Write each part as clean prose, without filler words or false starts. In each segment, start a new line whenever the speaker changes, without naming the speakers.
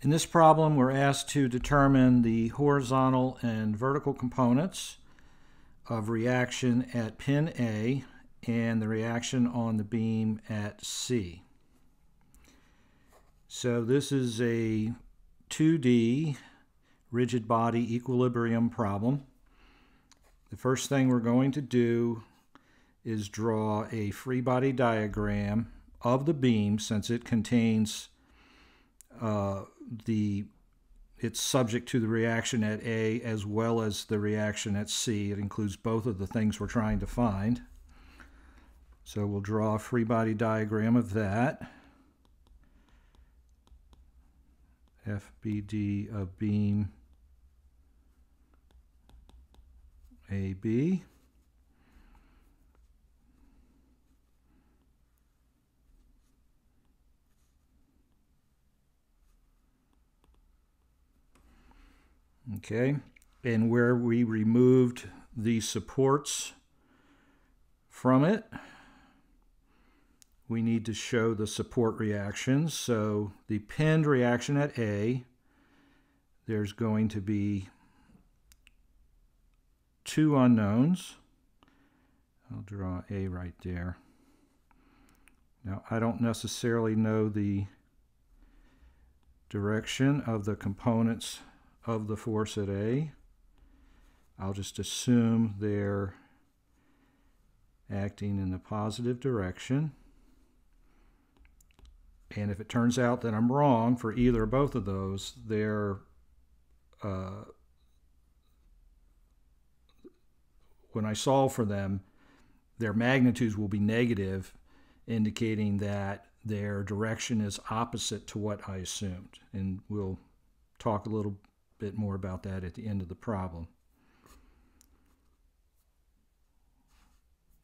In this problem, we're asked to determine the horizontal and vertical components of reaction at pin A and the reaction on the beam at C. So this is a 2D rigid body equilibrium problem. The first thing we're going to do is draw a free body diagram of the beam, since it contains it's subject to the reaction at A as well as the reaction at C. It includes both of the things we're trying to find. So we'll draw a free body diagram of that. FBD of beam AB. Okay, and where we removed the supports from it, we need to show the support reactions. So the pinned reaction at A, there's going to be two unknowns. I'll draw A right there. Now, I don't necessarily know the direction of the components of the force at A. I'll just assume they're acting in the positive direction. And if it turns out that I'm wrong for either or both of those, they're when I solve for them, their magnitudes will be negative, indicating that their direction is opposite to what I assumed. And we'll talk a little bit more about that at the end of the problem.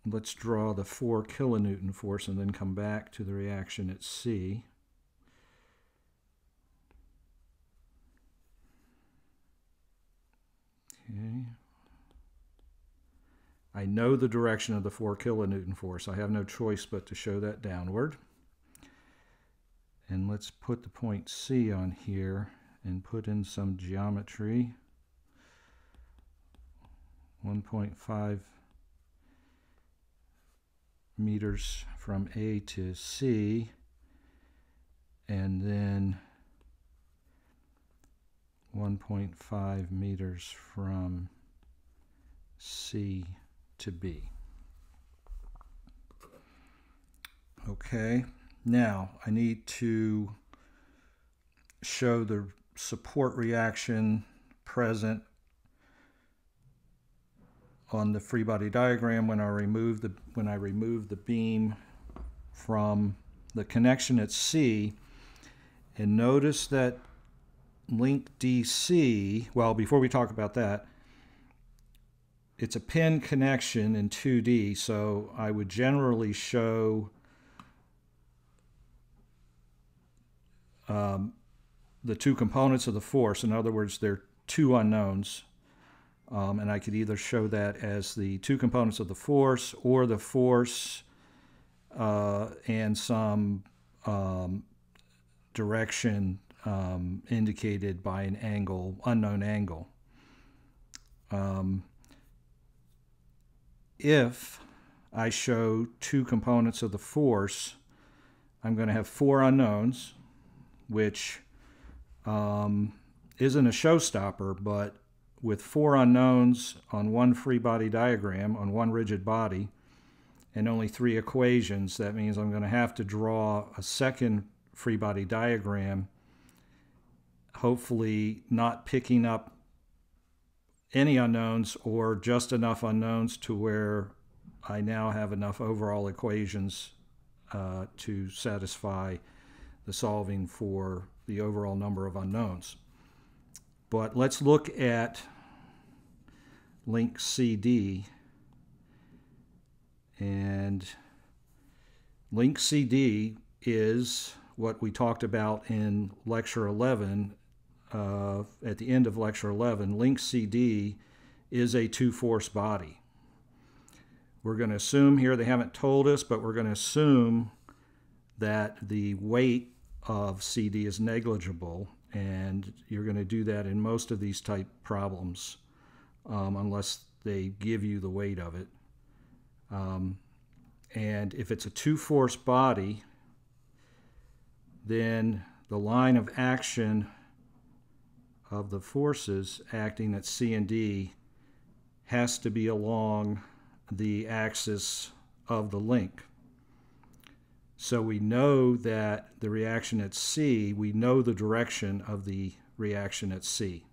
Let's draw the 4 kilonewton force and then come back to the reaction at C. Okay. I know the direction of the 4 kilonewton force. I have no choice but to show that downward. And let's put the point C on here and put in some geometry. 1.5 meters from A to C, and then 1.5 meters from C to B. Okay, now I need to show the support reaction present on the free body diagram when I remove the beam from the connection at C. And notice that link DC, well, before we talk about that, it's a pin connection in 2D, so I would generally show the two components of the force. In other words, there are two unknowns. And I could either show that as the two components of the force, or the force and some direction indicated by an angle, unknown angle. If I show two components of the force, I'm going to have 4 unknowns, which isn't a showstopper, but with 4 unknowns on one free body diagram, on one rigid body, and only 3 equations, that means I'm going to have to draw a second free body diagram, hopefully not picking up any unknowns or just enough unknowns to where I now have enough overall equations to satisfy the solving for the overall number of unknowns. But let's look at link CD. And link CD is what we talked about in lecture 11. At the end of lecture 11, link CD is a 2-force body. We're going to assume here, they haven't told us, but we're going to assume that the weight of CD is negligible, And you're going to do that in most of these type problems, unless they give you the weight of it. And if it's a two-force body, then the line of action of the forces acting at C and D has to be along the axis of the link. So we know that the reaction at C, we know the direction of the reaction at C.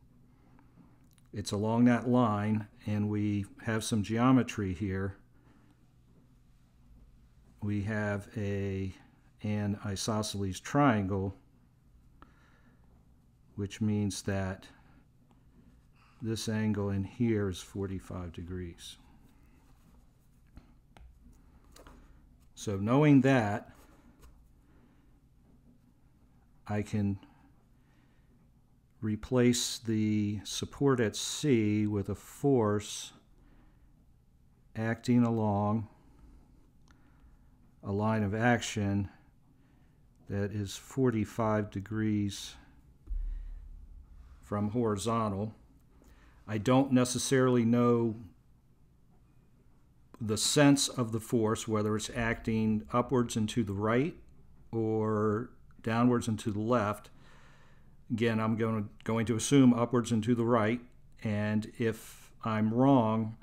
It's along that line, and we have some geometry here. We have an isosceles triangle, which means that this angle in here is 45 degrees. So knowing that, I can replace the support at C with a force acting along a line of action that is 45 degrees from horizontal. I don't necessarily know the sense of the force, whether it's acting upwards and to the right or downwards and to the left. Again, I'm going to assume upwards and to the right, and if I'm wrong,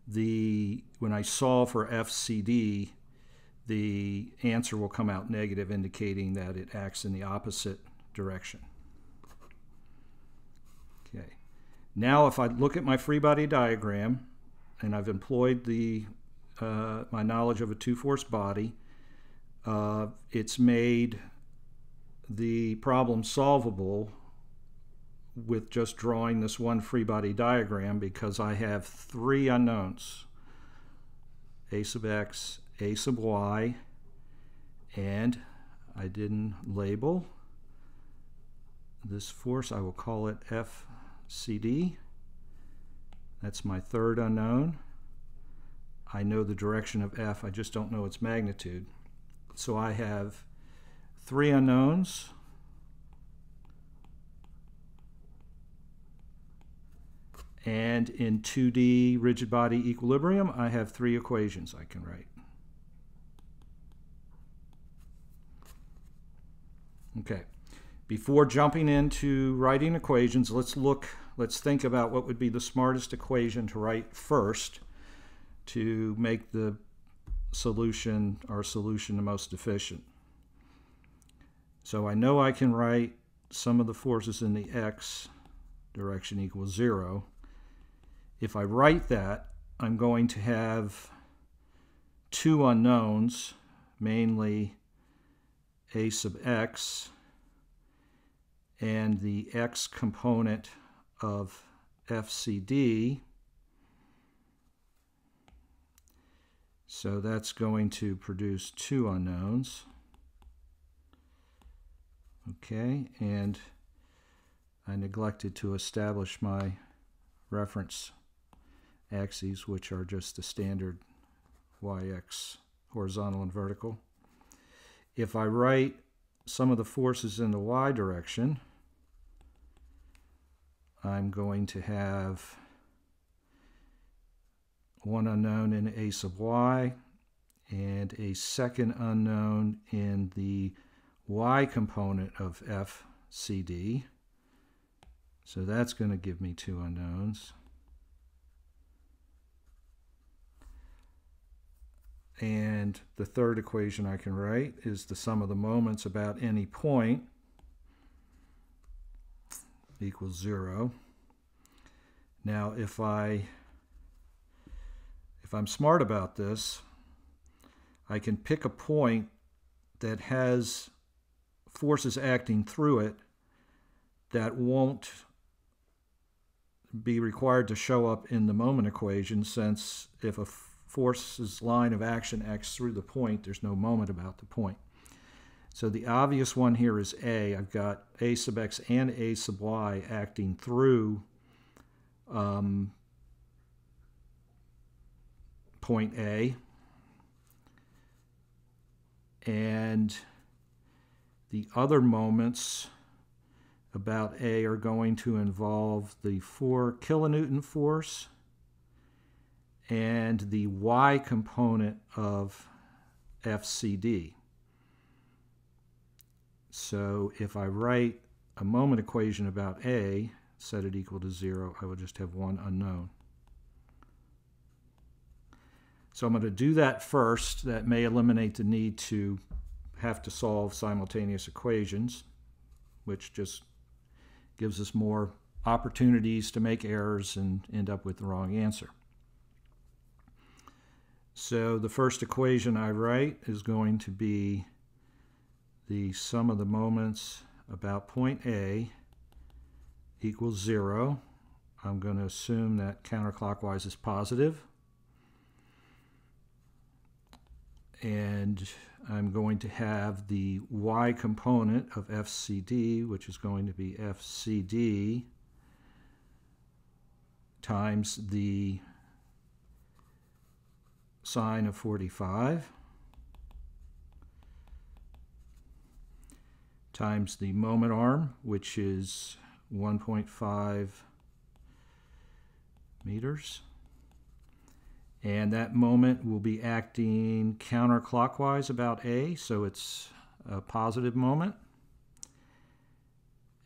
when I solve for FCD, the answer will come out negative, indicating that it acts in the opposite direction. Okay. Now if I look at my free body diagram, and I've employed my knowledge of a two-force body, it's made the problem solvable with just drawing this one free body diagram, because I have three unknowns: a sub x, a sub y, and I didn't label this force. I will call it FCD. That's my third unknown. I know the direction of F, I just don't know its magnitude. So I have three unknowns. And in 2D rigid body equilibrium, I have three equations I can write. Okay, before jumping into writing equations, let's think about what would be the smartest equation to write first to make the solution, our solution, the most efficient. So I know I can write sum of the forces in the x direction equals 0. If I write that, I'm going to have two unknowns, mainly a sub x and the x component of FCD. So that's going to produce two unknowns. Okay, and I neglected to establish my reference axes, which are just the standard y-x, horizontal and vertical. If I write some of the forces in the y direction, I'm going to have one unknown in a sub y and a second unknown in the y component of FCD. So that's going to give me two unknowns. And the third equation I can write is the sum of the moments about any point equals 0. Now if I'm smart about this, I can pick a point that has forces acting through it that won't be required to show up in the moment equation, since if a force's line of action acts through the point, there's no moment about the point. So the obvious one here is A. I've got a sub x and a sub y acting through point A, and the other moments about A are going to involve the 4 kilonewton force and the Y component of FCD. So if I write a moment equation about A, set it equal to 0, I will just have one unknown. So I'm going to do that first. That may eliminate the need to have to solve simultaneous equations, which just gives us more opportunities to make errors and end up with the wrong answer. So the first equation I write is going to be the sum of the moments about point A equals 0. I'm going to assume that counterclockwise is positive. And I'm going to have the Y component of FCD, which is going to be FCD times the sine of 45 times the moment arm, which is 1.5 meters. And that moment will be acting counterclockwise about A, so it's a positive moment.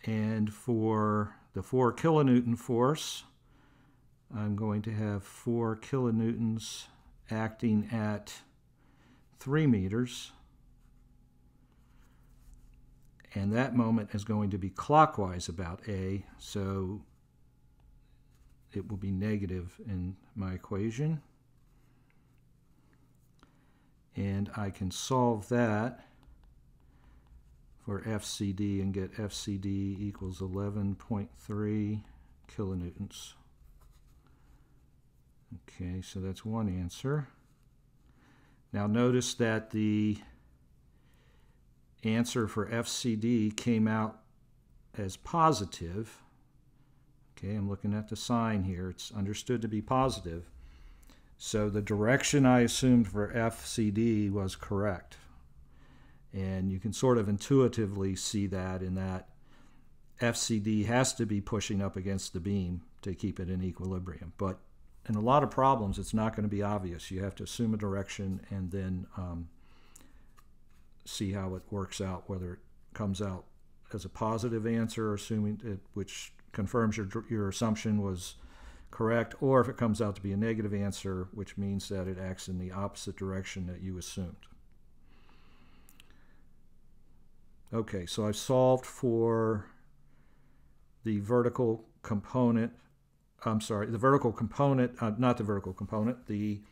And for the 4 kilonewton force, I'm going to have 4 kilonewtons acting at 3 meters. And that moment is going to be clockwise about A, so it will be negative in my equation. And I can solve that for FCD and get FCD equals 11.3 kilonewtons. Okay, so that's one answer. Now notice that the answer for FCD came out as positive. Okay, I'm looking at the sign here. It's understood to be positive. So the direction I assumed for FCD was correct. And you can sort of intuitively see that in that FCD has to be pushing up against the beam to keep it in equilibrium. But in a lot of problems, it's not going to be obvious. You have to assume a direction and then see how it works out, whether it comes out as a positive answer, assuming it, which confirms your assumption was correct, or if it comes out to be a negative answer, which means that it acts in the opposite direction that you assumed. Okay, so I've solved for the vertical component, the vertical component, not the vertical component, the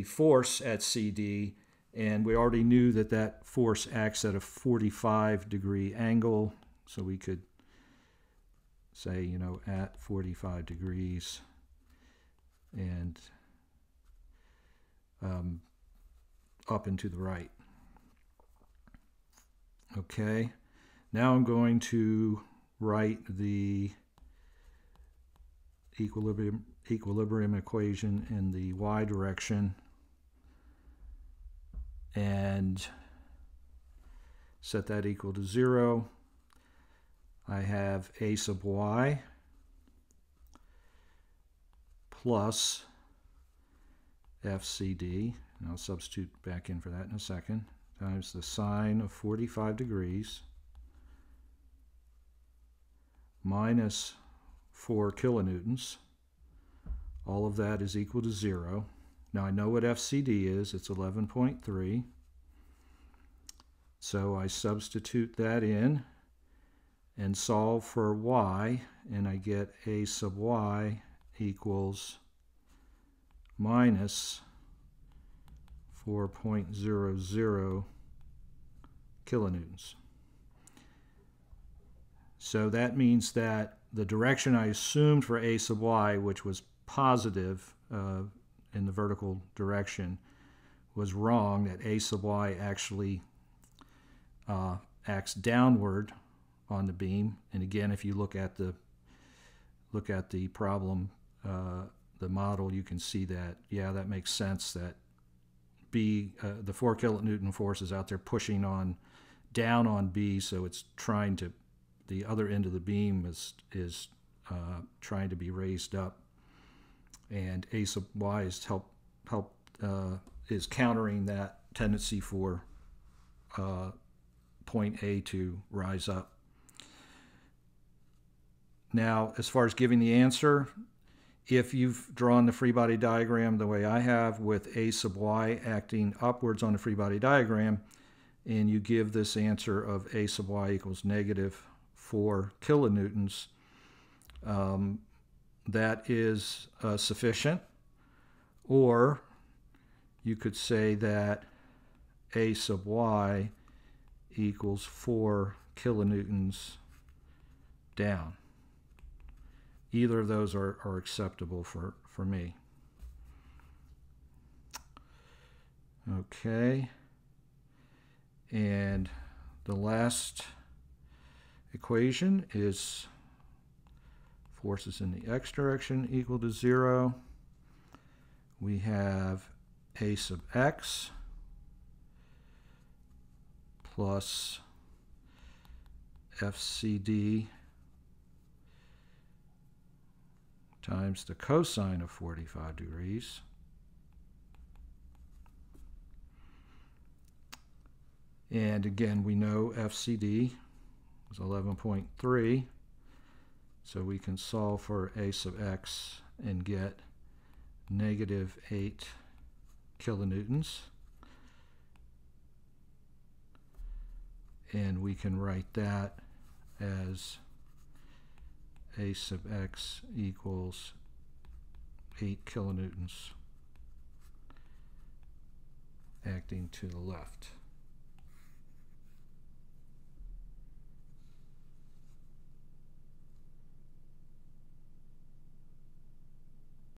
force at CD, and we already knew that that force acts at a 45-degree angle, so we could say, you know, at 45 degrees and up and to the right. Okay, now I'm going to write the equilibrium equation in the y direction and set that equal to 0. I have a sub y plus FCD, and I'll substitute back in for that in a second, times the sine of 45 degrees minus 4 kilonewtons. All of that is equal to 0. Now I know what FCD is. It's 11.3. So I substitute that in and solve for y, and I get a sub y equals minus 4.00 kilonewtons. So that means that the direction I assumed for a sub y, which was positive in the vertical direction, was wrong, that a sub y actually acts downward on the beam. And again, if you look at the problem, the model, you can see that, yeah, that makes sense, that B, the 4 kilonewton force is out there pushing on down on B, so it's trying to the other end of the beam is trying to be raised up, and a sub y is is countering that tendency for point A to rise up. Now, as far as giving the answer, if you've drawn the free body diagram the way I have, with a sub y acting upwards on the free body diagram, and you give this answer of a sub y equals -4 kilonewtons, that is sufficient. Or you could say that a sub y equals 4 kilonewtons down. Either of those are acceptable for me. Okay. And the last equation is forces in the x direction equal to 0. We have a sub x plus FCD times the cosine of 45 degrees and again we know FCD is 11.3, so we can solve for a sub x and get -8 kilonewtons, and we can write that as a sub x equals 8 kilonewtons acting to the left.